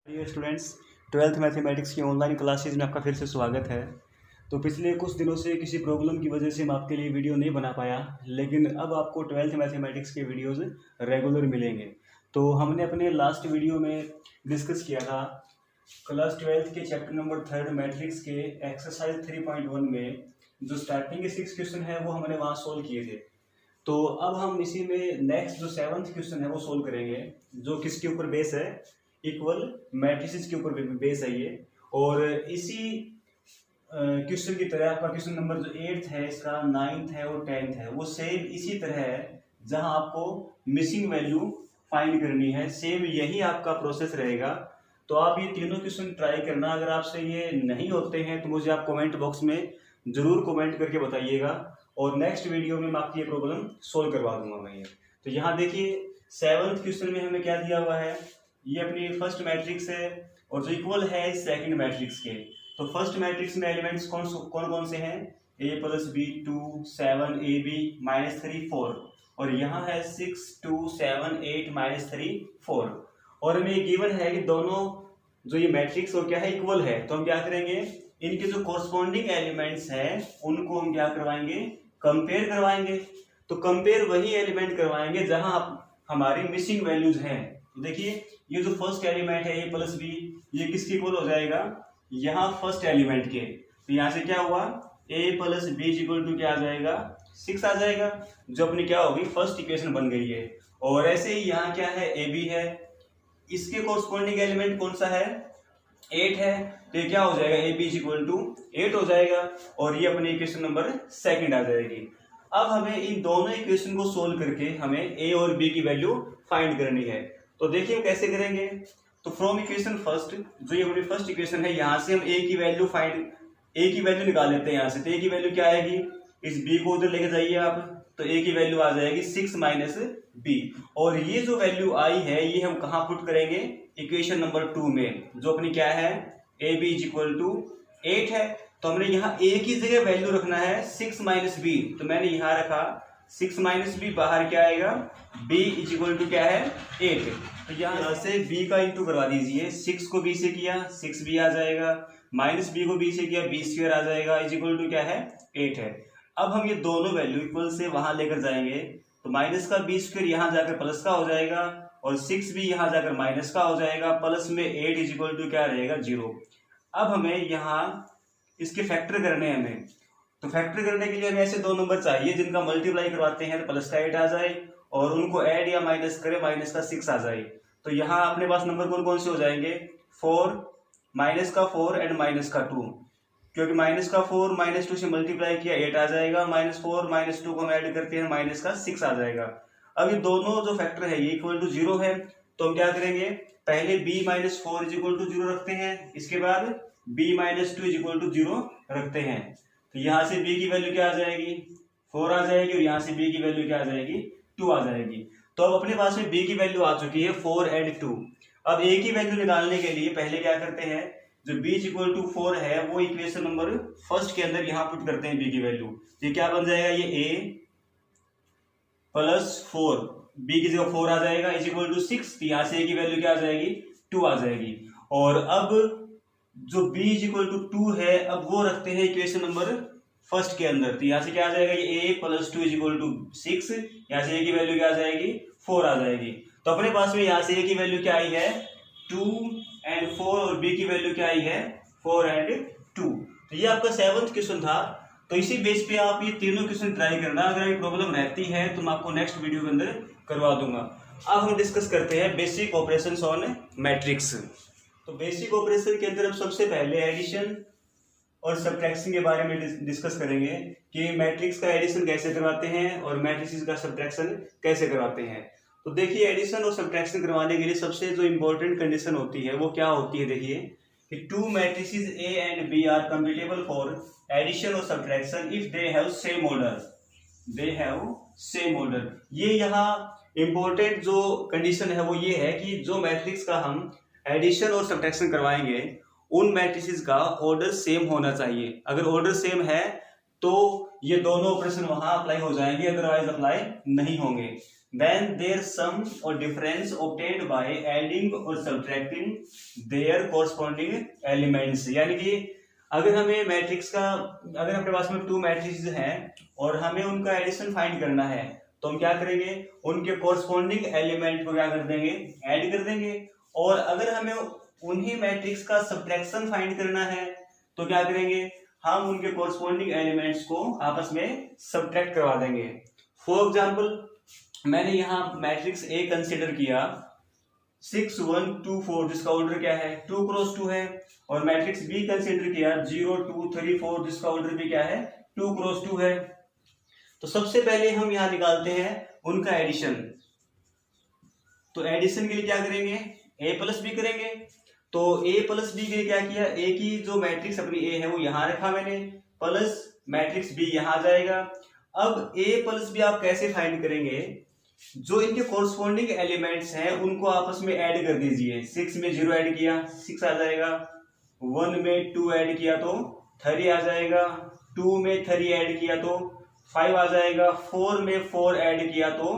Dear students, twelfth mathematics की online classes में आपका फिर से स्वागत है। तो पिछले कुछ दिनों से किसी प्रॉब्लम की वजह से मैं आपके लिए वीडियो नहीं बना पाया, लेकिन अब आपको ट्वेल्थ मैथमेटिक्स के वीडियोस रेगुलर मिलेंगे। तो हमने अपने लास्ट वीडियो में डिस्कस किया था क्लास ट्वेल्थ के चैप्टर नंबर 3 मैट्रिक्स के एक्सरसाइज 3.1 में जो स्टार्टिंग के 6 क्वेश्चन है वो हमने वहाँ सोल्व किए थे। तो अब हम इसी में नेक्स्ट जो 7th क्वेश्चन है वो सोल्व करेंगे, जो किसके ऊपर बेस है, इक्वल मैट्रिसेस के ऊपर बेस है ये। और इसी क्वेश्चन की तरह आपका क्वेश्चन नंबर जो 8th है, इसका 9th है और 10th है, वो सेम इसी तरह है, जहां आपको मिसिंग वैल्यू फाइंड करनी है। सेम यही आपका प्रोसेस रहेगा। तो आप ये तीनों क्वेश्चन ट्राई करना। अगर आपसे ये नहीं होते हैं तो मुझे आप कमेंट बॉक्स में जरूर कमेंट करके बताइएगा, और नेक्स्ट वीडियो में मैं आपकी ये प्रॉब्लम सोल्व करवा दूंगा मैं। तो यहाँ देखिए 7th क्वेश्चन में हमें क्या दिया हुआ है, ये अपनी फर्स्ट मैट्रिक्स है और जो इक्वल है सेकंड मैट्रिक्स के। तो फर्स्ट मैट्रिक्स में एलिमेंट्स कौन कौन से हैं, a + b 2 7 ab -3 4, और यहाँ है 6 2 7 8 -3 4। और हमें गिवन है कि दोनों जो ये मैट्रिक्स हो क्या है, इक्वल है। तो हम क्या करेंगे, इनके जो कॉरस्पॉन्डिंग एलिमेंट्स हैं उनको हम क्या करवाएंगे, कंपेयर करवाएंगे। तो कंपेयर वही एलिमेंट करवाएंगे जहां हमारी मिसिंग वैल्यूज हैं। तो देखिए ये जो फर्स्ट एलिमेंट है a + b, ये किसके इक्वल हो जाएगा, यहाँ फर्स्ट एलिमेंट के। तो यहाँ से क्या हुआ, a + b = क्या आ जाएगा, 6 आ जाएगा, जो अपनी क्या होगी, फर्स्ट इक्वेशन बन गई है। और ऐसे ही यहाँ क्या है, ab है, इसके कोरस्पॉन्डिंग एलिमेंट कौन सा है, 8 है। तो ये क्या हो जाएगा, ab = 8 हो जाएगा, और ये अपनी इक्वेशन नंबर 2 आ जाएगी। अब हमें इन दोनों इक्वेशन को सोल्व करके हमें a और b की वैल्यू फाइंड करनी है। तो देखिए हम कैसे करेंगे। तो फ्रॉम इक्वेशन फर्स्ट, जो ये हमारी फर्स्ट इक्वेशन है, यहाँ से हम a की वैल्यू निकाल लेते हैं यहाँ से। तो a की वैल्यू क्या आएगी, इस b को उधर लेके जाइए आप, तो a की वैल्यू आ जाएगी 6 - b। और ये जो वैल्यू आई है ये हम कहाँ पुट करेंगे, इक्वेशन नंबर 2 में, जो अपनी क्या है, ab = 8 है। तो हमने यहाँ a की जगह वैल्यू रखना है 6 - b, तो मैंने यहाँ रखा 6 - b, बाहर क्या आएगा, b = क्या है, 8। तो यहाँ से b का इंटू करवा दीजिए, 6 को b से किया 6b आ जाएगा, -b को b से किया b² आ जाएगा, = क्या है, 8 है। अब हम ये दोनों वैल्यू इक्वल से वहां लेकर जाएंगे, तो माइनस का b² यहाँ जाकर प्लस का हो जाएगा, और 6b यहाँ जाकर माइनस का हो जाएगा, प्लस में 8 = क्या रहेगा, 0। अब हमें यहाँ इसके फैक्टर करने हैं हमें। तो फैक्टर करने के लिए हमें ऐसे दो नंबर चाहिए जिनका मल्टीप्लाई करवाते हैं तो प्लस का 8 आ जाए, और उनको ऐड या माइनस करें माइनस का 6 आ जाए। तो यहाँ अपने पास नंबर कौन कौन से हो जाएंगे, 4, माइनस का 4 एंड माइनस का 2, क्योंकि माइनस का 4 -2 से मल्टीप्लाई किया 8 आ जाएगा, -4 -2 को हम ऐड करते हैं माइनस का 6 आ जाएगा। अब ये दोनों जो फैक्टर है ये इक्वल टू 0 है, तो हम क्या करेंगे, पहले b - 4 = 0 रखते हैं, इसके बाद b - 2 = 0 रखते हैं। तो यहाँ से b की वैल्यू क्या आ जाएगी, 4 आ जाएगी, और यहाँ से b की वैल्यू क्या आ जाएगी, 2 आ जाएगी। तो अब अपने पास में b की वैल्यू आ चुकी है 4 एंड 2। अब a की वैल्यू निकालने के लिए पहले क्या करते हैं, जो b = 4 है वो इक्वेशन नंबर फर्स्ट के अंदर यहाँ पुट करते हैं b की वैल्यू। ये क्या बन जाएगा, ये a + 4, b की जगह 4 आ जाएगा, = 6। यहाँ से a की वैल्यू क्या आ जाएगी, 2 आ जाएगी। और अब जो b = 2 है, अब वो रखते हैं इक्वेशन नंबर फर्स्ट के अंदर। तो यहाँ से क्या आ जाएगा, ये a + 2 = 6, यहाँ से a की वैल्यू क्या आ जाएगी, 4 आ जाएगी। तो अपने पास में यहाँ से a की वैल्यू क्या आई है, 2 एंड 4, और b की वैल्यू क्या आई है, 4 एंड 2। तो ये आपका 7th क्वेश्चन था। तो इसी बेस पे आप ये तीनों क्वेश्चन ट्राई करना। अगर ये प्रॉब्लम रहती है तो मैं आपको नेक्स्ट वीडियो के अंदर करवा दूंगा। अब हम डिस्कस करते हैं बेसिक ऑपरेशंस ऑन मैट्रिक्स। तो बेसिक ऑपरेशन के अंदर हम सबसे पहले एडिशन और सब्ट्रैक्शन के बारे में डिस्कस करेंगे कि मैट्रिक्स का एडिशन कैसे करवाते हैं और मैट्रिसेस का सब्ट्रैक्शन कैसे करवाते हैं। तो देखिए एडिशन और सब्ट्रैक्शन करवाने के लिए सबसे जो इम्पोर्टेंट कंडीशन होती है वो क्या होती है, देखिए कि 2 matrices A and B are compatible for addition और subtraction if they have same order. ये यहाँ इम्पोर्टेंट जो कंडीशन है वो ये है कि जो मैट्रिक्स का हम एडिशन और सब्ट्रैक्शन करवाएंगे उन मैट्रिसेस का ऑर्डर सेम होना चाहिए। अगर ऑर्डर सेम है तो ये दोनों ऑपरेशन वहां अप्लाई हो जाएंगे, अदरवाइज अप्लाई नहीं होंगे। when their sum or difference obtained by adding or subtracting their corresponding elements। यानी कि अगर हमें मैट्रिक्स का, अगर अपने पास में 2 मैट्रिक्स हैं और हमें उनका एडिशन फाइंड करना है तो हम क्या करेंगे, उनके कोरस्पॉन्डिंग एलिमेंट को क्या कर देंगे, ऐड कर देंगे। और अगर हमें उन्हीं मैट्रिक्स का सब्ट्रैक्शन फाइंड करना है तो क्या करेंगे, हम उनके कोरस्पॉन्डिंग एलिमेंट्स को आपस में सब्ट्रैक्ट करवा देंगे। फॉर एग्जांपल मैंने यहाँ मैट्रिक्स ए कंसीडर किया 6 1 2 4 जिसका ऑर्डर क्या है 2 क्रॉस 2 है, और मैट्रिक्स बी कंसीडर किया 0 2 3 4 जिसका ऑर्डर भी क्या है 2 क्रॉस 2 है। तो सबसे पहले हम यहाँ निकालते हैं उनका एडिशन। तो एडिशन के लिए क्या करेंगे, ए प्लस बी करेंगे। तो ए प्लस बी के लिए क्या किया, ए की जो मैट्रिक्स अपनी ए है वो यहाँ रखा मैंने, प्लस मैट्रिक्स बी यहाँ जाएगा। अब ए प्लस बी आप कैसे फाइंड करेंगे, जो इनके कोरस्पॉन्डिंग एलिमेंट्स हैं उनको आपस में ऐड कर दीजिए। 6 में 0 ऐड किया 6 आ जाएगा, 1 में 2 ऐड किया तो 3 आ जाएगा, 2 में 3 ऐड किया तो 5 आ जाएगा, 4 में 4 ऐड किया तो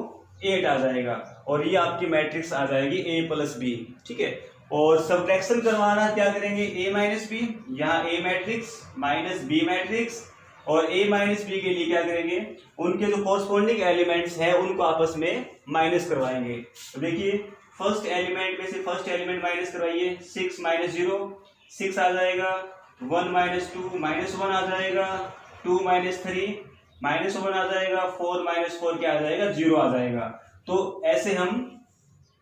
8 आ जाएगा, और ये आपकी मैट्रिक्स आ जाएगी ए प्लस बी। ठीक है, और सब्ट्रैक्शन करवाना क्या करेंगे, ए माइनस बी, यहाँ ए मैट्रिक्स माइनस बी मैट्रिक्स, और ए माइनस बी के लिए क्या करेंगे, उनके जो कोरस्पॉन्डिंग एलिमेंट्स हैं उनको आपस में माइनस करवाएंगे। तो देखिए फर्स्ट एलिमेंट में से फर्स्ट एलिमेंट माइनस करवाइए, 6 माइनस 0 6 आ जाएगा, 1 माइनस 2 माइनस 1 आ जाएगा, 2 माइनस 3 माइनस 1 आ जाएगा, 4 माइनस 4 क्या आ जाएगा 0 आ जाएगा। तो ऐसे हम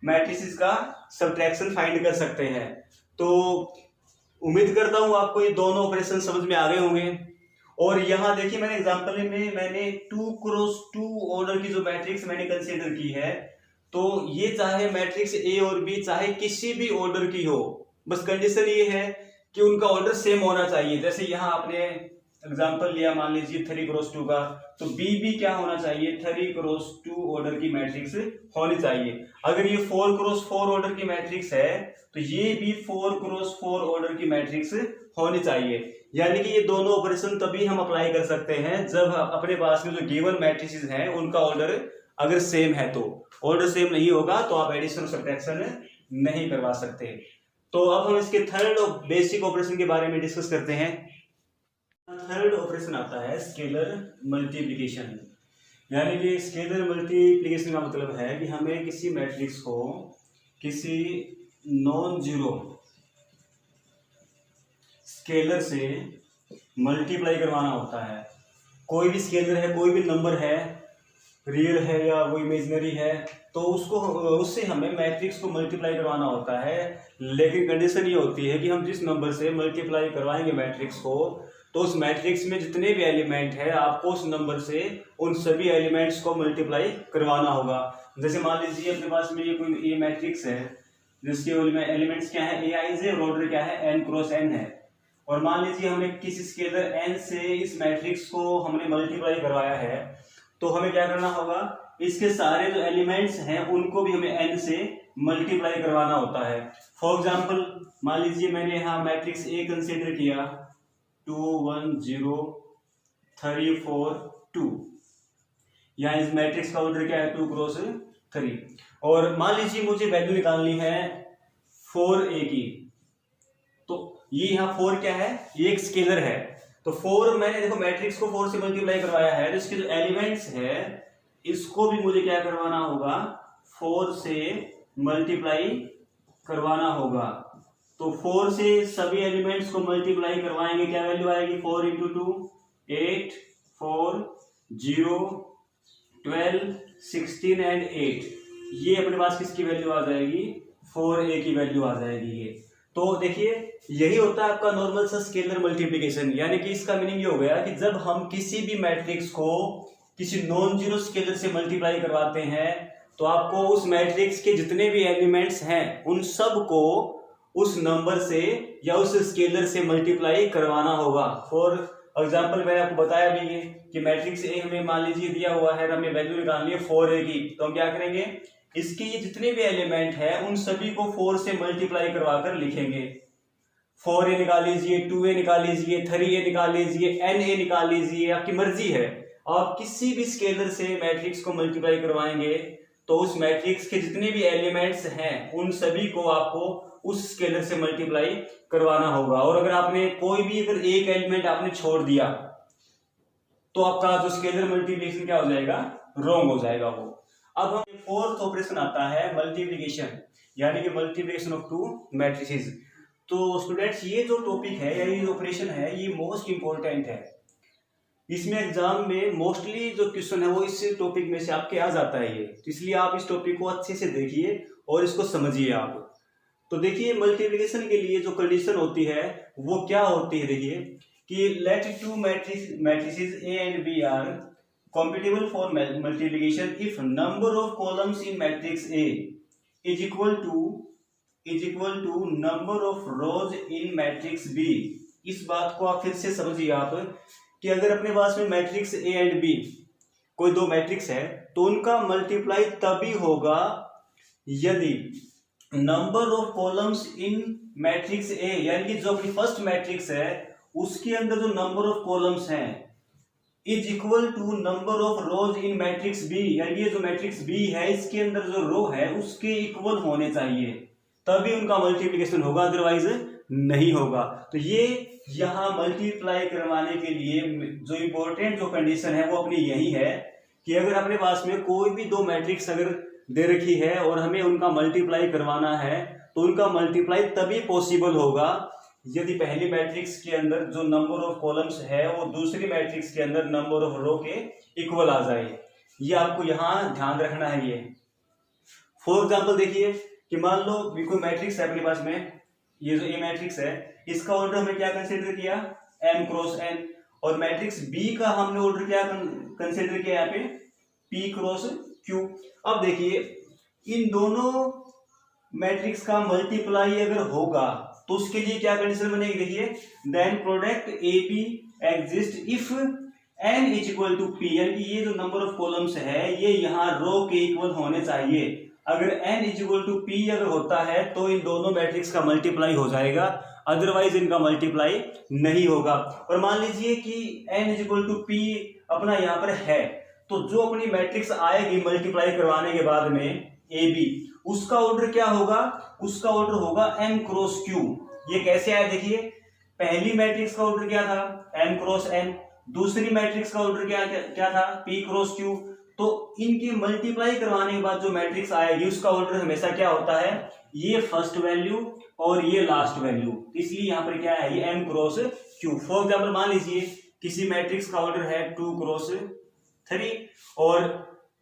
मैट्रिसेस का सब्ट्रैक्शन फाइंड कर सकते हैं। तो उम्मीद करता हूं आपको ये दोनों ऑपरेशन समझ में आ गए होंगे। और यहाँ देखिए मैंने एग्जांपल में मैंने 2 क्रॉस 2 ऑर्डर की जो मैट्रिक्स मैंने कंसीडर की है, तो ये चाहे मैट्रिक्स ए और बी चाहे किसी भी ऑर्डर की हो, बस कंडीशन ये है कि उनका ऑर्डर सेम होना चाहिए। जैसे यहाँ आपने एग्जांपल लिया मान लीजिए 3 क्रॉस 2 का, तो बी भी क्या होना चाहिए 3 क्रॉस 2 ऑर्डर की मैट्रिक्स होनी चाहिए। अगर ये 4 क्रॉस 4 ऑर्डर की मैट्रिक्स है तो ये भी 4 क्रॉस 4 ऑर्डर की मैट्रिक्स होनी चाहिए। यानी कि ये दोनों ऑपरेशन तभी हम अप्लाई कर सकते हैं जब अपने पास में जो गिवन मैट्रिसेस हैं उनका ऑर्डर अगर सेम है। तो ऑर्डर सेम नहीं होगा तो आप एडिशन और सब्ट्रैक्शन नहीं करवा सकते। तो अब हम इसके थर्ड बेसिक ऑपरेशन के बारे में डिस्कस करते हैं। थर्ड ऑपरेशन आता है स्केलर मल्टीप्लिकेशन। यानी कि स्केलर मल्टीप्लिकेशन का मतलब है कि हमें किसी मैट्रिक्स को किसी नॉन जीरो स्केलर से मल्टीप्लाई करवाना होता है। कोई भी स्केलर है, कोई भी नंबर है, रियल है या वो इमेजिनरी है, तो उससे हमें मैट्रिक्स को मल्टीप्लाई करवाना होता है। लेकिन कंडीशन ये होती है कि हम जिस नंबर से मल्टीप्लाई करवाएंगे मैट्रिक्स को, तो उस मैट्रिक्स में जितने भी एलिमेंट है आपको उस नंबर से उन सभी एलिमेंट्स को मल्टीप्लाई करवाना होगा। जैसे मान लीजिए अपने पास में ये कोई ए मैट्रिक्स है जिसके एलिमेंट्स क्या है, ए आई जे, और ऑर्डर क्या है एन क्रॉस एन है। और मान लीजिए हमने किसी स्केलर n से इस मैट्रिक्स को हमने मल्टीप्लाई करवाया है, तो हमें क्या करना होगा, इसके सारे जो एलिमेंट्स हैं उनको भी हमें n से मल्टीप्लाई करवाना होता है। फॉर एग्जांपल मान लीजिए मैंने यहाँ मैट्रिक्स ए कंसीडर किया 2 1 0 3 4 2, यहाँ इस मैट्रिक्स का ऑर्डर क्या है 2 क्रॉस 3। और मान लीजिए मुझे वैल्यू निकालनी है 4a की, तो ये यहाँ 4 क्या है, ये एक स्केलर है। तो 4 मैंने देखो मैट्रिक्स को 4 से मल्टीप्लाई करवाया है, तो इसके जो एलिमेंट्स है इसको भी मुझे क्या करवाना होगा 4 से मल्टीप्लाई करवाना होगा। तो 4 से सभी एलिमेंट्स को मल्टीप्लाई करवाएंगे, क्या वैल्यू आएगी 4 इंटू 2 8 4 0 12 16 एंड 8। ये अपने पास किसकी वैल्यू आ जाएगी 4a की वैल्यू आ जाएगी ये। तो देखिए यही होता है आपका नॉर्मल सा स्केलर मल्टीप्लिकेशन। यानी कि इसका मीनिंग ये हो गया कि जब हम किसी भी मैट्रिक्स को किसी नॉन जीरो स्केलर से मल्टीप्लाई करवाते हैं तो आपको उस मैट्रिक्स के जितने भी एलिमेंट्स हैं उन सब को उस नंबर से या उस स्केलर से मल्टीप्लाई करवाना होगा। फॉर एग्जाम्पल मैंने आपको बताया भी है कि मैट्रिक्स ए हमें मान लीजिए दिया हुआ है, हमें वैल्यू निकालनी है 4a की, तो हम क्या करेंगे इसके ये जितने भी एलिमेंट हैं उन सभी को 4 से मल्टीप्लाई करवाकर लिखेंगे। 4a निकाल लीजिए, 2a निकाल लीजिए, 3a निकाल लीजिए, na निकाल लीजिए, आपकी मर्जी है। आप किसी भी स्केलर से मैट्रिक्स को मल्टीप्लाई करवाएंगे तो उस मैट्रिक्स के जितने भी एलिमेंट्स हैं उन सभी को आपको उस स्केलर से मल्टीप्लाई करवाना होगा। और अगर आपने कोई भी अगर एक एलिमेंट आपने छोड़ दिया तो आपका जो स्केलर मल्टीप्लिकेशन क्या हो जाएगा, रॉन्ग हो जाएगा वो। अब हम फोर्थ ऑपरेशन आता है मल्टीप्लिकेशन, यानी कि मल्टीप्लिकेशन ऑफ टू मैट्रिसेस। तो स्टूडेंट्स ये जो टॉपिक है या ये ऑपरेशन है ये मोस्ट इंपॉर्टेंट है। इसमें एग्जाम में मोस्टली जो क्वेश्चन है वो इस टॉपिक में से आपके आ जाता है ये, तो इसलिए आप इस टॉपिक को अच्छे से देखिए और इसको समझिए आप। तो देखिए मल्टीप्लिकेशन के लिए जो कंडीशन होती है वो क्या होती है, देखिए कि let two matrices A and B are compatible for multiplication if number of columns in matrix A is equal to number of rows in matrix B। इस बात को आप फिर से समझिए आप कि अगर अपने पास में मैट्रिक्स A एंड B कोई दो मैट्रिक्स है तो उनका मल्टीप्लाई तभी होगा यदि number of columns in matrix A, यानी कि जो अपनी फर्स्ट मैट्रिक्स है उसके अंदर जो नंबर ऑफ कॉलम्स हैं is equal to number of rows in matrix B, यानी ये जो मैट्रिक्स बी है इसके अंदर जो रो है उसके इक्वल होने चाहिए, तभी उनका मल्टीप्लिकेशन होगा, अदरवाइज नहीं होगा। तो ये यहाँ मल्टीप्लाई करवाने के लिए जो इंपॉर्टेंट जो कंडीशन है वो अपनी यही है कि अगर अपने पास में कोई भी दो मैट्रिक्स अगर दे रखी है और हमें उनका मल्टीप्लाई करवाना है तो उनका मल्टीप्लाई तभी पॉसिबल होगा यदि पहली मैट्रिक्स के अंदर जो नंबर ऑफ कॉलम्स है वो दूसरी मैट्रिक्स के अंदर नंबर ऑफ रो के इक्वल आ जाए। ये आपको यहाँ ध्यान रखना है। ये फॉर एग्जांपल देखिए कि मान लो कोई मैट्रिक्स है अपने पास में, ये जो ए मैट्रिक्स है इसका ऑर्डर हमने क्या कंसीडर किया, m क्रॉस n, और मैट्रिक्स बी का हमने ऑर्डर क्या कंसीडर किया यहाँ पे p क्रॉस q। अब देखिए इन दोनों मैट्रिक्स का मल्टीप्लाई अगर होगा तो उसके लिए क्या कंडीशन बनेगी, देखिए then product AP exist if n is equal to p, यानी कि ये जो नंबर ऑफ कॉलम्स है ये यहाँ रो के इक्वल होने चाहिए। अगर n is equal to p अगर होता है तो इन दोनों मैट्रिक्स का मल्टीप्लाई हो जाएगा, अदरवाइज इनका मल्टीप्लाई नहीं होगा। और मान लीजिए कि n is equal to p अपना यहाँ पर है तो जो अपनी मैट्रिक्स आएगी मल्टीप्लाई करवाने के बाद में AB उसका ऑर्डर क्या होगा, उसका ऑर्डर होगा m क्रॉस q। ये कैसे आया, देखिए पहली मैट्रिक्स का ऑर्डर क्या था m क्रॉस n, दूसरी मैट्रिक्स का ऑर्डर क्या था p क्रॉस q। तो इनकी मल्टीप्लाई करवाने के बाद जो मैट्रिक्स आएगी उसका ऑर्डर हमेशा क्या होता है, ये फर्स्ट वैल्यू और ये लास्ट वैल्यू, इसलिए यहाँ पर क्या है ये m cross q। For example मान लीजिए किसी मैट्रिक्स का ऑर्डर है 2 क्रॉस 3 और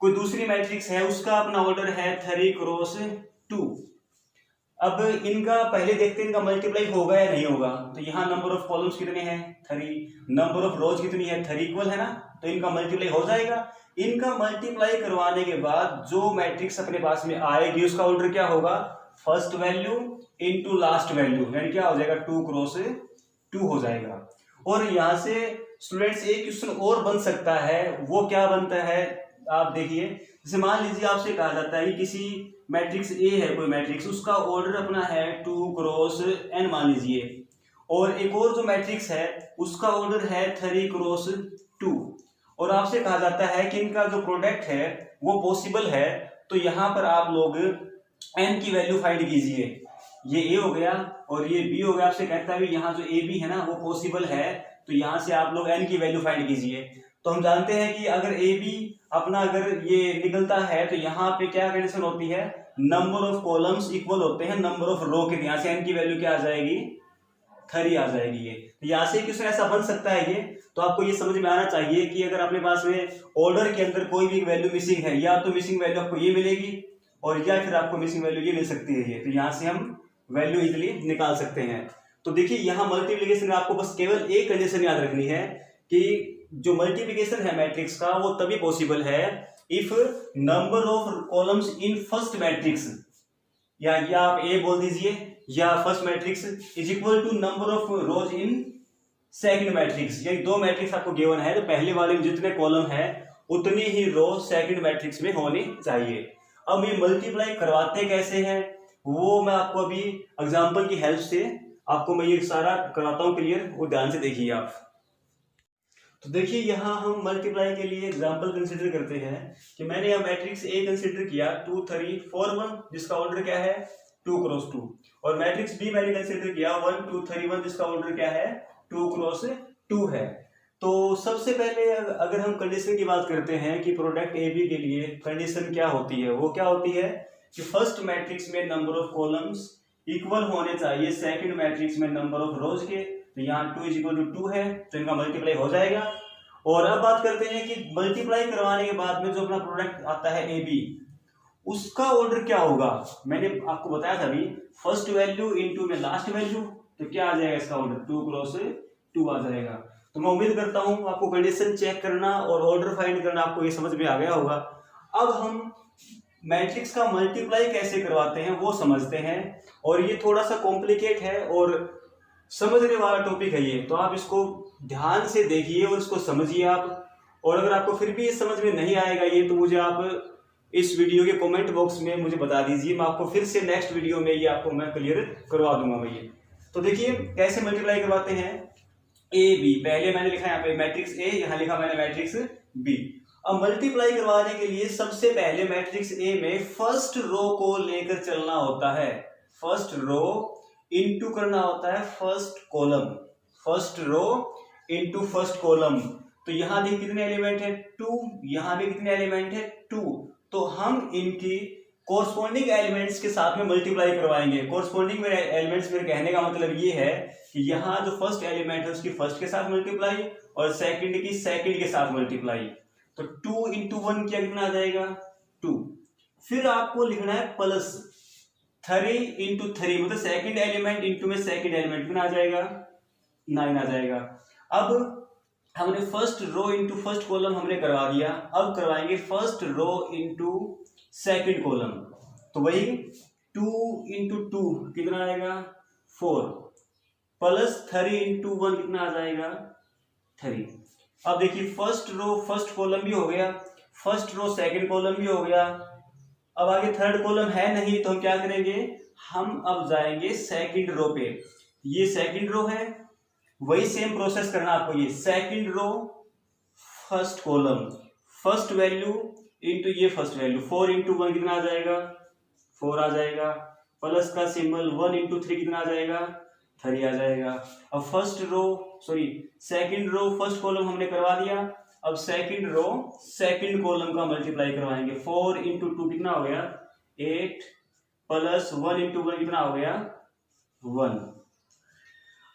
कोई दूसरी मैट्रिक्स है उसका अपना ऑर्डर है 3 क्रॉस 2। अब इनका पहले देखते हैं इनका मल्टीप्लाई होगा या नहीं होगा। तो यहाँ नंबर ऑफ कॉलम्स कितने हैं 3, नंबर ऑफ रोज कितनी है 3 इक्वल है ना, तो इनका मल्टीप्लाई हो जाएगा। इनका मल्टीप्लाई करवाने के बाद जो मैट्रिक्स अपने पास में आएगी उसका ऑर्डर क्या होगा, first value into last value, यानी क्या हो जाएगा 2 क्रॉस 2 हो जाएगा। और यहाँ से स्टूडेंट्स एक क्वेश्चन और बन सकता है, वो क्या बनता है आप देखिए, जैसे मान लीजिए आपसे कहा जाता है कि किसी मैट्रिक्स A है कोई मैट्रिक्स, उसका ऑर्डर अपना है 2 क्रॉस n मान लीजिए, और एक और जो मैट्रिक्स है उसका ऑर्डर है 3 क्रॉस 2, और आपसे कहा जाता है कि इनका जो प्रोडक्ट है वो पॉसिबल है। तो यहाँ पर आप लोग n की वैल्यू फाइंड कीजिए, ये A हो गया और ये B हो गया। आपसे कहता है यहाँ जो AB है ना वो पॉसिबल है, तो यहाँ से आप लोग n की वैल्यू फाइंड कीजिए। तो हम जानते हैं कि अगर AB अपना अगर ये निकलता है तो यहाँ पे क्या कंडीशन होती है, नंबर ऑफ कॉलम्स इक्वल होते हैं नंबर ऑफ रो के, यहाँ से n की वैल्यू क्या आ जाएगी 3 आ जाएगी। ये तो यहाँ से क्वेश्चन ऐसा बन सकता है ये, तो आपको ये समझ में आना चाहिए कि अगर अपने पास में ऑर्डर के अंदर कोई भी वैल्यू मिसिंग है, या तो मिसिंग वैल्यू आपको ये मिलेगी और या फिर आपको मिसिंग वैल्यू ये मिल सकती है ये, तो यहाँ से हम वैल्यू इजिली निकाल सकते हैं। तो देखिए यहाँ मल्टीप्लिकेशन में आपको बस केवल एक कंडीशन याद रखनी है कि जो मल्टीप्लिकेशन है मैट्रिक्स का वो तभी पॉसिबल है if number of columns in first matrix, या आप A बोल दीजिए, या first matrix is equal to number of rows in second matrix. यानी दो मैट्रिक्स आपको गिवन है तो पहले वाले में जितने कॉलम है उतनी ही रो सेकंड मैट्रिक्स में होनी चाहिए। अब ये मल्टीप्लाई करवाते कैसे हैं वो मैं आपको अभी एग्जांपल की हेल्प से आपको मैं ये सारा करवाता हूँ क्लियर, वो ध्यान से देखिए आप। तो देखिए यहाँ हम मल्टीप्लाई के लिए एग्जांपल कंसीडर करते हैं कि मैंने यहाँ मैट्रिक्स ए कंसीडर किया 2 3 4 1 जिसका ऑर्डर क्या है 2 क्रॉस 2, और मैट्रिक्स बी मैंने कंसीडर किया 1 2 3 1 जिसका ऑर्डर क्या है 2 क्रॉस 2 है। तो सबसे पहले अगर हम कंडीशन की बात करते हैं कि प्रोडक्ट ए बी के लिए कंडीशन क्या होती है, वो क्या होती है कि फर्स्ट मैट्रिक्स में नंबर ऑफ कॉलम्स इक्वल होने चाहिए सेकंड मैट्रिक्स में नंबर ऑफ रोज के। तो यहाँ 2 = 2 है तो इनका मल्टीप्लाई हो जाएगा। और अब बात करते हैं कि मल्टीप्लाई करवाने के बाद में जो अपना प्रोडक्ट आता है ए बी, उसका ऑर्डर क्या होगा। मैंने आपको बताया था अभी, फर्स्ट वैल्यू इनटू में लास्ट वैल्यू, तो क्या आ जाएगा इसका ऑर्डर 2 क्रॉस 2 आ जाएगा। तो मैं उम्मीद करता हूं आपको कंडीशन चेक करना और ऑर्डर फाइंड करना आपको ये समझ में आ गया होगा। अब हम मैट्रिक्स का मल्टीप्लाई कैसे करवाते हैं वो समझते हैं, और ये थोड़ा सा कॉम्प्लिकेट है और समझने वाला टॉपिक है ये, तो आप इसको ध्यान से देखिए और इसको समझिए आप। और अगर आपको फिर भी ये समझ में नहीं आएगा ये, तो मुझे आप इस वीडियो के कमेंट बॉक्स में मुझे बता दीजिए, मैं आपको फिर से नेक्स्ट वीडियो में ये आपको मैं क्लियर करवा दूंगा भैया। तो देखिए कैसे मल्टीप्लाई करवाते हैं ए बी। पहले मैंने लिखा यहाँ पे मैट्रिक्स ए, यहाँ लिखा मैंने मैट्रिक्स बी। अब मल्टीप्लाई करवाने के लिए सबसे पहले मैट्रिक्स ए में फर्स्ट रो को लेकर चलना होता है, फर्स्ट रो इनटू करना होता है first column, first row into first column. तो यहाँ भी कितने एलिमेंट है 2, यहाँ भी कितने एलिमेंट है 2, तो हम इनकी कोरस्पॉन्डिंग एलिमेंट्स के साथ में मल्टीप्लाई करवाएंगे। कोरस्पॉन्डिंग एलिमेंट्स मेरे कहने का मतलब ये है कि यहाँ जो फर्स्ट एलिमेंट है उसकी फर्स्ट के साथ मल्टीप्लाई और सेकंड की सेकंड के साथ मल्टीप्लाई। तो 2 × 1 क्या कितना आ जाएगा 2। फिर आपको लिखना है प्लस 3 × 3, मतलब सेकंड एलिमेंट इंटू में सेकंड एलिमेंट कितना आ जाएगा 9 आ जाएगा। अब हमने first row into first column हमने करवा दिया, अब करवाएंगे first row into second column. तो वही 2 × 2 कितना आएगा 4, प्लस 3 × 1 कितना आ जाएगा 3। अब देखिए फर्स्ट रो फर्स्ट कॉलम भी हो गया, फर्स्ट रो सेकंड कॉलम भी हो गया। अब आगे थर्ड कॉलम है नहीं, तो हम क्या करेंगे, हम अब जाएंगे सेकंड रो पे। ये सेकंड रो है, वही सेम प्रोसेस करना आपको। ये second row first column, first value into ये फर्स्ट वैल्यू, 4 × 1 कितना आ जाएगा 4 आ जाएगा, प्लस का सिंबल 1 × 3 कितना आ जाएगा 3 आ जाएगा। अब first row sorry second row first column हमने करवा दिया, अब सेकंड रो सेकंड कॉलम का मल्टीप्लाई करवाएंगे। 4 × 2 कितना हो गया 8, प्लस 1 × 1 कितना हो गया 1।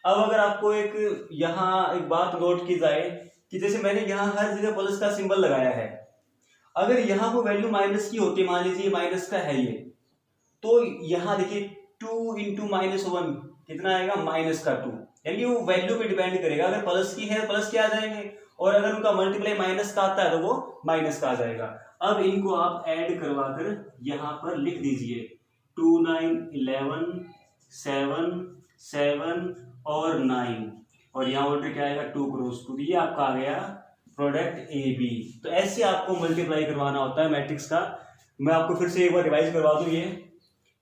अब अगर आपको एक यहाँ एक बात नोट की जाए कि जैसे मैंने यहाँ हर जगह प्लस का सिंबल लगाया है, अगर यहाँ वो वैल्यू माइनस की होती, मान लीजिए माइनस का है ये, तो यहाँ देखिए 2 × -1 कितना आएगा -2, यानी वो वैल्यू पे डिपेंड करेगा। अगर प्लस की है तो प्लस के आ जाएंगे, और अगर उनका मल्टीप्लाई माइनस का आता है तो वो माइनस का आ जाएगा। अब इनको आप ऐड करवा कर यहाँ पर लिख दीजिए 2 9 11 7 7 और 9, और यहाँ ऑर्डर क्या आएगा 2 × 2। ये आपका आ गया प्रोडक्ट ए बी। तो ऐसे आपको मल्टीप्लाई करवाना होता है मैट्रिक्स का। मैं आपको फिर से एक बार रिवाइज करवा दूं ये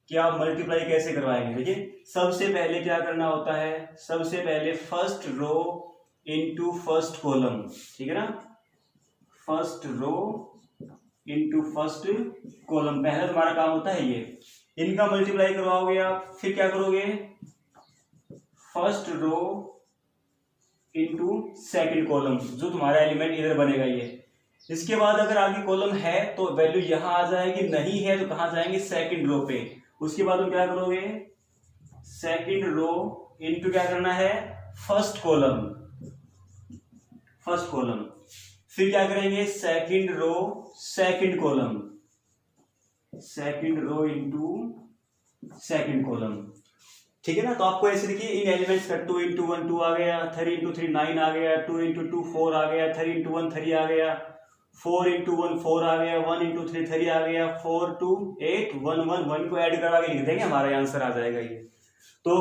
कि आप मल्टीप्लाई कैसे करवाएंगे। देखिए सबसे पहले क्या करना होता है, सबसे पहले first row into first column, ठीक है ना, first row into first column, पहला तुम्हारा काम होता है ये। इनका मल्टीप्लाई करवाओगे आप, फिर क्या करोगे first row into second column, जो तुम्हारा एलिमेंट इधर बनेगा ये। इसके बाद अगर आगे कॉलम है तो वैल्यू यहां आ जाएगी, नहीं है तो कहां जाएंगे सेकंड रो पे। उसके बाद तुम क्या करोगे सेकंड रो इनटू क्या करना है फर्स्ट कॉलम, फर्स्ट कॉलम। फिर क्या करेंगे second row second column, second row into second column, ठीक है ना। तो आपको ऐसे देखिए इन एलिमेंट्स का 2 × 1 2 आ गया, 3 × 3 9 आ गया, 2 × 2 4 आ गया, 3 × 1 3 आ गया, 4 × 1 4 आ गया, 1 × 3 3 आ गया, 4 2 8 1 1 1 को ऐड करवा के लिख देंगे, हमारा आंसर आ जाएगा ये। तो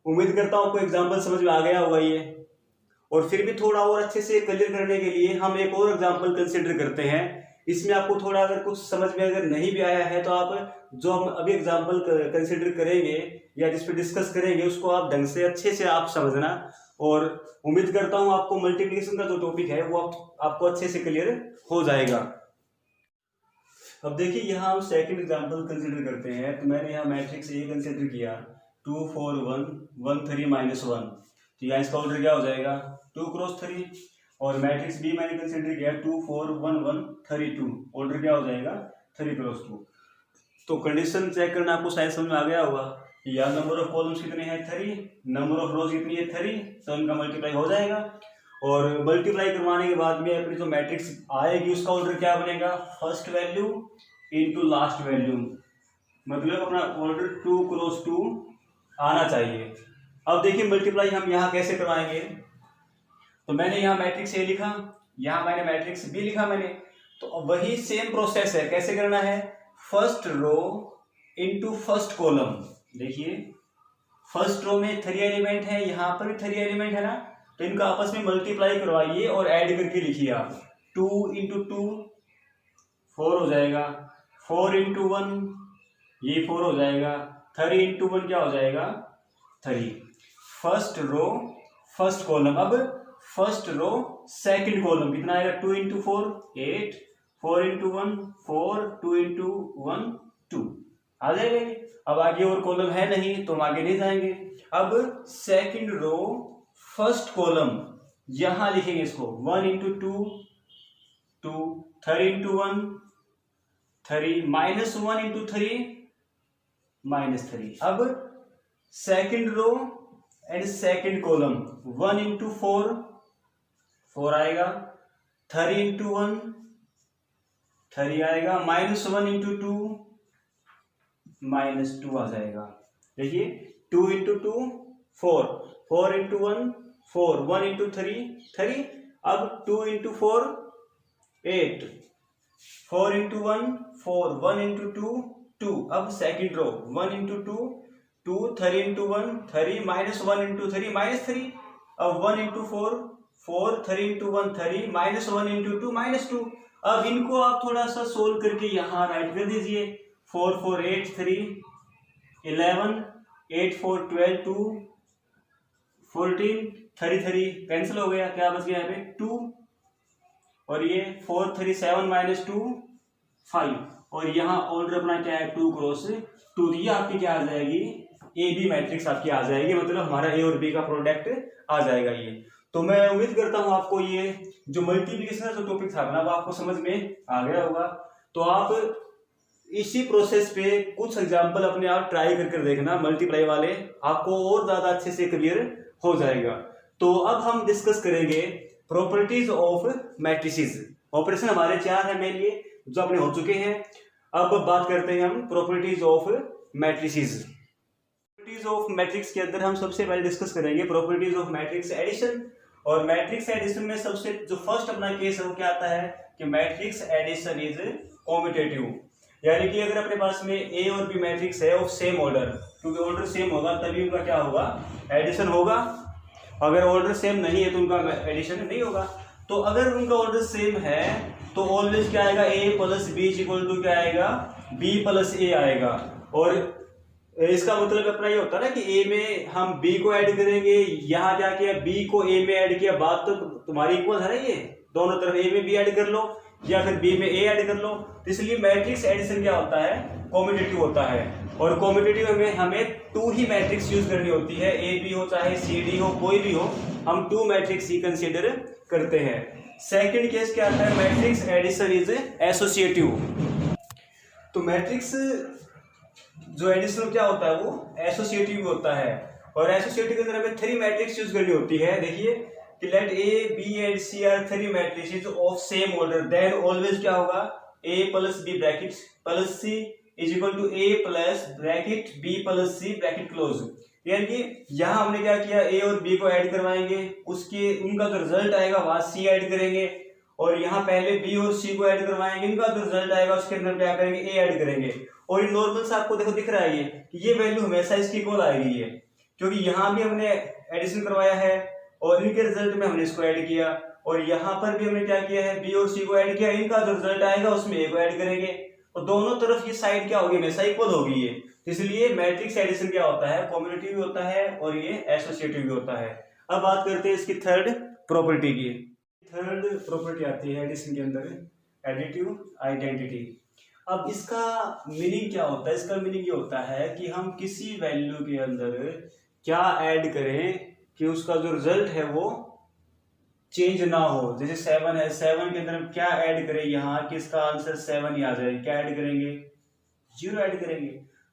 उम्मीद करता हूं आपको एग्जाम्पल समझ में आ गया होगा ये। और फिर भी थोड़ा और अच्छे से क्लियर करने के लिए हम एक और एग्जाम्पल कंसिडर करते हैं। इसमें आपको थोड़ा अगर कुछ समझ में अगर नहीं भी आया है तो आप जो हम अभी एग्जाम्पल कंसिडर करेंगे या जिस पे डिस्कस करेंगे उसको आप ढंग से अच्छे से आप समझना और उम्मीद करता हूँ आपको मल्टीप्लिकेशन का जो टॉपिक है वो आपको अच्छे से क्लियर हो जाएगा। अब देखिए यहाँ हम सेकंड एग्जांपल कंसीडर करते हैं। तो मैंने यहाँ मैट्रिक्स ए कंसीडर किया 2 4 1 1 3 -1, तो यहाँ इसका ऑर्डर क्या हो जाएगा 2 क्रॉस 3। और मैट्रिक्स बी मैंने कंसीडर किया 2 4 1 1 3 2, ऑर्डर क्या हो जाएगा 3 क्रॉस 2। तो कंडीशन चेक करना आपको शायद समझ में आ गया होगा कि यार नंबर ऑफ कॉलम्स कितने हैं 3, नंबर ऑफ रोज कितनी है 3, तो इनका मल्टीप्लाई हो जाएगा। और मल्टीप्लाई करवाने के बाद में अपनी जो मैट्रिक्स आएगी उसका ऑर्डर क्या बनेगा first value into last value, मतलब अपना ऑर्डर 2 क्रॉस 2 आना चाहिए। अब देखिए मल्टीप्लाई हम यहाँ कैसे करवाएंगे। तो मैंने यहाँ मैट्रिक्स ए लिखा, यहाँ मैंने मैट्रिक्स बी लिखा मैंने, तो वही सेम प्रोसेस है। कैसे करना है first row into first column. देखिए फर्स्ट रो में 3 एलिमेंट है, यहाँ पर भी 3 एलिमेंट है ना, तो इनका आपस में मल्टीप्लाई करवाइए और ऐड करके लिखिए आप 2 × 2 4 हो जाएगा, 4 × 1 ये 4 हो जाएगा, 3 × 1 क्या हो जाएगा 3। First row first column. अब फर्स्ट रो सेकंड कॉलम कितना आएगा 2 × 4 8, 4 × 1 4, 2 × 1 2 आ जाएगा। अब आगे और कॉलम है नहीं तो हम आगे नहीं जाएंगे। अब सेकंड रो फर्स्ट कॉलम यहां लिखेंगे इसको 1 × 2 2, 3 × 1 3, -1 × 3 -3। अब second row and second column 1 × 4 4 आएगा, 3 × 1 3 आएगा, -1 × 2 -2 आ जाएगा। देखिए 2 × 2 4, 4 × 1 4, 1 × 3 3, अब 2 × 4 8, 4 × 1 4, 1 × 2 2। अब सेकंड रो 1 × 2 2, 3 × 1 3, -1 × 3 -3। अब 1 × 4 4, 3 × 1 3, -1 × 2 -2। अब इनको आप थोड़ा सा सोल्व करके यहाँ राइट कर दीजिए। 4 4 8 3 11, 8 4 12 2 14, 3 3 कैंसिल हो गया, क्या बच गया यहाँ पे 2, और ये 4 3 7 -2 5, और यहाँ ऑर्डर अपना क्या है 2 क्रॉस 2। ये आपकी क्या आ जाएगी ए बी मैट्रिक्स आपकी आ जाएगी, मतलब हमारा ए और बी का प्रोडक्ट आ जाएगा ये। तो मैं उम्मीद करता हूँ आपको ये जो मल्टीप्लिकेशन का जो टॉपिक था ना वो आपको समझ में आ गया होगा। तो आप इसी प्रोसेस पे कुछ एग्जांपल अपने आप ट्राई करके देखना मल्टीप्लाई वाले, आपको और ज्यादा अच्छे से क्लियर हो जाएगा। तो अब हम डिस्कस करेंगे प्रॉपर्टीज ऑफ मैट्रिसेस। ऑपरेशन हमारे 4 है मेन ये जो अपने हो चुके हैं। अब बात करते हैं हम properties of matrices. Properties of matrix के अंदर हम सबसे पहले डिस्कस करेंगे प्रॉपर्टीज ऑफ मैट्रिक्स एडिशन। और मैट्रिक्स एडिशन में सबसे जो फर्स्ट अपना केस है वो क्या आता है कि मैट्रिक्स एडिशन इज कॉम्यूटेटिव, यानी कि अगर अपने पास में ए और बी मैट्रिक्स है ऑफ सेम ऑर्डर, क्योंकि ऑर्डर सेम होगा तभी उनका क्या होगा एडिशन होगा। अगर ऑर्डर सेम नहीं है तो उनका एडिशन नहीं होगा। तो अगर उनका ऑर्डर सेम है तो ऑलवेज क्या आएगा a + b = क्या आएगा b + a आएगा। और इसका मतलब अपना ये होता है ना कि a में हम b को ऐड करेंगे, यहाँ क्या किया b को a में ऐड किया, बात तो तुम्हारी इक्वल है ना, ये दोनों तरफ a में b ऐड कर लो या फिर b में a ऐड कर लो। तो इसलिए मैट्रिक्स एडिशन क्या होता है कॉम्यूटेटिव होता है। और कॉम्यूटेटिव में हमें 2 ही मैट्रिक्स यूज करनी होती है, ए बी हो चाहे सी डी हो कोई भी हो, हम 2 मैट्रिक्स ही कंसीडर करते हैं। सेकंड केस क्या आता है मैट्रिक्स एडिशन इज एसोसिएटिव। तो मैट्रिक्स जो एडिशन क्या होता है वो एसोसिएटिव होता है। और एसोसिएटिव के अंदर हमें 3 मैट्रिक्स यूज करनी होती है। देखिए कि let A B and C are 3 matrices of same order, then always क्या होगा a + b bracket plus c = a + bracket b + c bracket close. यानी कि यहाँ हमने क्या किया a और b को ऐड करवाएंगे, उसके उनका जो रिजल्ट आएगा वहां c ऐड करेंगे, और यहाँ पहले b और c को ऐड करवाएंगे, इनका जो रिजल्ट आएगा उसके अंदर क्या करेंगे a ऐड करेंगे। और नॉर्मल से आपको देखो दिख रहा है ये वैल्यू हमेशा इसकी इक्वल आएगी है, क्योंकि यहाँ भी हमने एडिशन करवाया है और इनके रिजल्ट में हमने इसको ऐड किया, और यहाँ पर भी हमने क्या किया है b और c को ऐड किया, इनका जो रिजल्ट आएगा उसमें a को ऐड करेंगे, और दोनों तरफ ये साइड क्या होगी हमेशा इक्वल होगी ये। इसलिए मैट्रिक्स एडिशन क्या होता है कॉम्यूटेटिव भी होता है और ये एसोसिएटिव भी होता है। अब बात करते हैं इसकी थर्ड प्रॉपर्टी की। थर्ड प्रॉपर्टी आती है एडिशन के अंदर, एडिटिव आइडेंटिटी। अब इसका मीनिंग क्या होता है? इसका मीनिंग ये होता है कि हम किसी वैल्यू के अंदर क्या ऐड करें कि उसका जो रिजल्ट है वो चेंज ना हो। जैसे 7 है, 7 के अंदर हम क्या ऐड करें यहाँ कि इसका आंसर 7 ही आ जाए? क्या ऐड करेंगे? 0 ऐड करेंगे।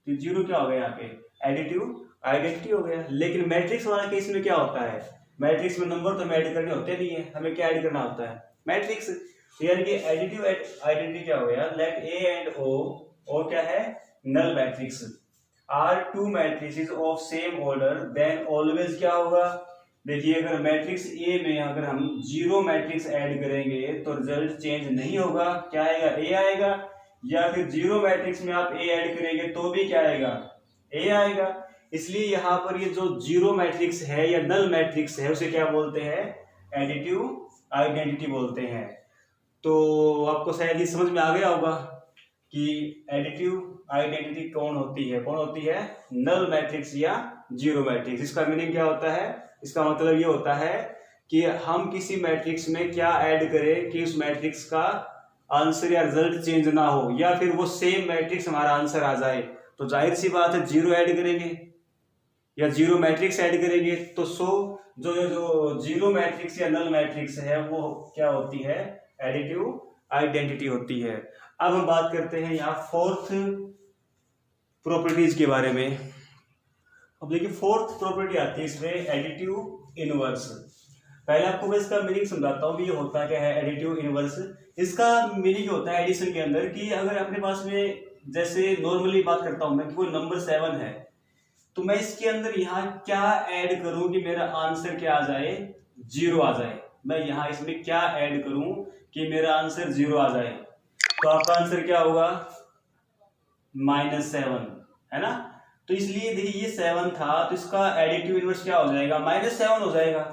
तो 0 क्या हो गया यहाँ पे? एडिटिव आइडेंटिटी हो गया। लेकिन मैट्रिक्स वाला केस में क्या होता है? मैट्रिक्स में नंबर तो हमें ऐड करने होते नहीं है, हमें क्या ऐड करना होता है? मैट्रिक्स। यानी कि एडिटिव आइडेंटिटी क्या हो गया? लेट ए एंड ओ क्या है? Null matrix, are two matrices of same order, then always क्या होगा? देखिए अगर मैट्रिक्स ए में अगर हम 0 मैट्रिक्स ऐड करेंगे तो रिजल्ट चेंज नहीं होगा। क्या आएगा? ए आएगा। या फिर 0 मैट्रिक्स में आप ए ऐड करेंगे तो भी क्या आएगा? ए आएगा। इसलिए यहाँ पर ये जो 0 मैट्रिक्स है या नल मैट्रिक्स है उसे क्या बोलते हैं? एडिटिव आइडेंटिटी बोलते हैं। तो आपको शायद ये समझ में आ गया होगा कि एडिटिव आइडेंटिटी कौन होती है? नल मैट्रिक्स या 0 मैट्रिक्स। इसका मीनिंग क्या होता है? इसका मतलब ये होता है कि हम किसी मैट्रिक्स में क्या ऐड करें कि उस मैट्रिक्स का आंसर या रिजल्ट चेंज ना हो, या फिर वो सेम मैट्रिक्स हमारा आंसर आ जाए। तो जाहिर सी बात है 0 ऐड करेंगे या 0 मैट्रिक्स ऐड करेंगे तो जो 0 मैट्रिक्स या नल मैट्रिक्स है वो क्या होती है? एडिटिव आइडेंटिटी होती है। अब हम बात करते हैं यहाँ फोर्थ प्रॉपर्टीज के बारे में। अब देखिए फोर्थ प्रॉपर्टी आती है इसमें, एडिटिव इनवर्स। पहले आपको मैं इसका मीनिंग समझाता हूँ कि ये होता क्या है एडिटिव इनवर्स। इसका मीनिंग होता है एडिशन के अंदर कि अगर अपने पास में, जैसे नॉर्मली बात करता हूं मैं कि कोई नंबर 7 है, तो मैं इसके अंदर यहाँ क्या ऐड करूं कि मेरा आंसर क्या आ जाए? 0 आ जाए। मैं यहाँ इसमें क्या ऐड करूं कि मेरा आंसर 0 आ जाए? तो आपका आंसर क्या होगा? -7, है ना? तो इसलिए देखिए ये 7 था तो इसका एडिटिव इनवर्स क्या हो जाएगा? -7 हो जाएगा।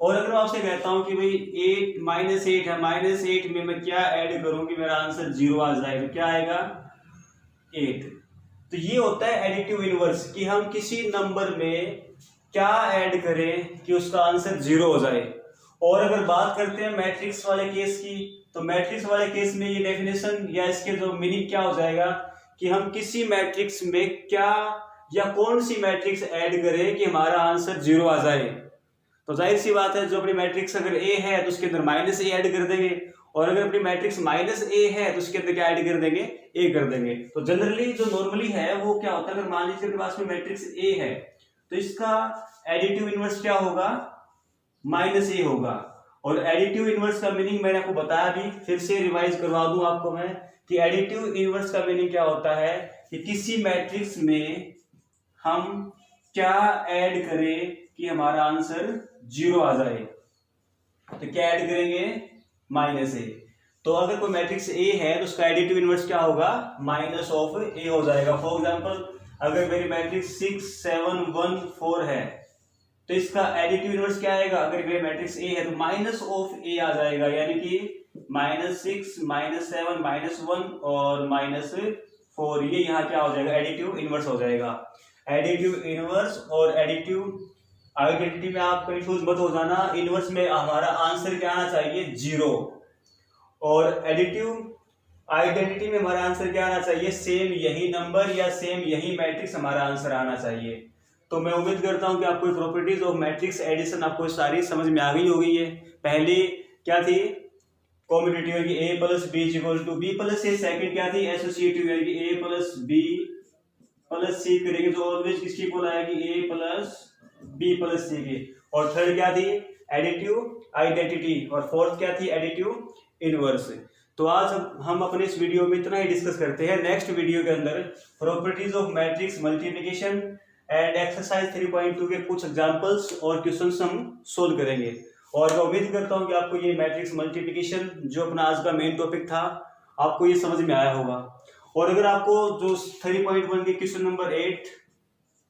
और अगर मैं आपसे कहता हूं कि भाई 8 -8 है, -8 में मैं क्या ऐड करूं कि मेरा आंसर 0 आ जाए? तो क्या आएगा? 8। तो ये होता है एडिटिव इनवर्स कि हम किसी नंबर में क्या ऐड करें कि उसका आंसर 0 हो जाए। और अगर बात करते हैं मैट्रिक्स वाले केस की, तो मैट्रिक्स वाले केस में ये डेफिनेशन या इसके जो मीनिंग क्या हो जाएगा कि हम किसी मैट्रिक्स में क्या या कौन सी मैट्रिक्स ऐड करें कि हमारा आंसर 0 आ जाए। तो जाहिर सी बात है जो अपनी मैट्रिक्स अगर ए है तो उसके अंदर -a ऐड कर देंगे, और अगर अपनी मैट्रिक्स -a है तो उसके अंदर क्या ऐड कर देंगे? a कर देंगे। तो जनरली जो नॉर्मली है वो क्या होता है, अगर मान लीजिए अपने पास में मैट्रिक्स a है तो इसका एडिटिव इनवर्स क्या होगा? -a होगा। और एडिटिव इनवर्स का मीनिंग मैंने आपको बताया, भी फिर से रिवाइज करवा दूं आपको मैं कि एडिटिव इनवर्स का मीनिंग क्या होता है कि किसी मैट्रिक्स में हम क्या ऐड करें कि हमारा आंसर 0 आ जाए। तो क्या ऐड करेंगे? -a। तो अगर कोई मैट्रिक्स A है तो उसका एडिटिव इनवर्स क्या होगा? -a हो जाएगा। फॉर एग्जांपल अगर मेरी मैट्रिक्स 6 7 1 4 है तो इसका एडिटिव इनवर्स क्या आएगा? अगर मेरी मैट्रिक्स A है तो -a आ जाएगा, यानी कि -6 -7 -1 और -4, ये यहाँ क्या हो जाएगा? एडिटिव इनवर्स हो जाएगा। एडिटिव इनवर्स और एडिटिव आइडेंटिटी में आप कंफ्यूज मत हो जाना। इनवर्स में हमारा आंसर क्या आना चाहिए? 0, और एडिटिव आइडेंटिटी में हमारा आंसर क्या आना चाहिए? सेम यही नंबर या सेम यही मैट्रिक्स हमारा आंसर आना चाहिए। तो मैं उम्मीद करता हूं कि आपको प्रॉपर्टीज ऑफ मैट्रिक्स एडिशन आपको सारी समझ में आ गई होगी। है पहली क्या थी? कॉम्यूटेटिव, यानी a + b = b + c। Second क्या थी? एसोसिएटिव, यानी कि a + b + c करेंगे तो ऑलवेज किसकी इक्वल आएगी? a + b + c की। और थर्ड क्या थी? Additive identity. और फोर्थ क्या थी? Additive inverse. तो आज हम अपने इस वीडियो में इतना ही डिस्कस करते हैं। नेक्स्ट वीडियो के अंदर properties of matrix multiplication and exercise 3.2 के कुछ एग्जांपल्स और क्वेश्चंस हम सोल्व करेंगे। और मैं उम्मीद करता हूं कि आपको ये मैट्रिक्स मल्टीप्लिकेशन जो अपना आज का मेन टॉपिक था आपको ये समझ में आया होगा। और अगर आपको जो 3.1 के क्वेश्चन नंबर 8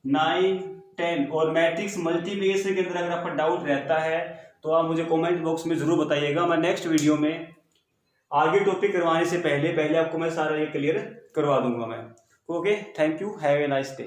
9 10 और मैट्रिक्स मल्टीप्लिकेशन के अंदर अगर आपका डाउट रहता है तो आप मुझे कमेंट बॉक्स में जरूर बताइएगा। मैं नेक्स्ट वीडियो में आगे टॉपिक करवाने से पहले आपको मैं सारा ये क्लियर करवा दूंगा मैं। Okay, thank you, have a nice day.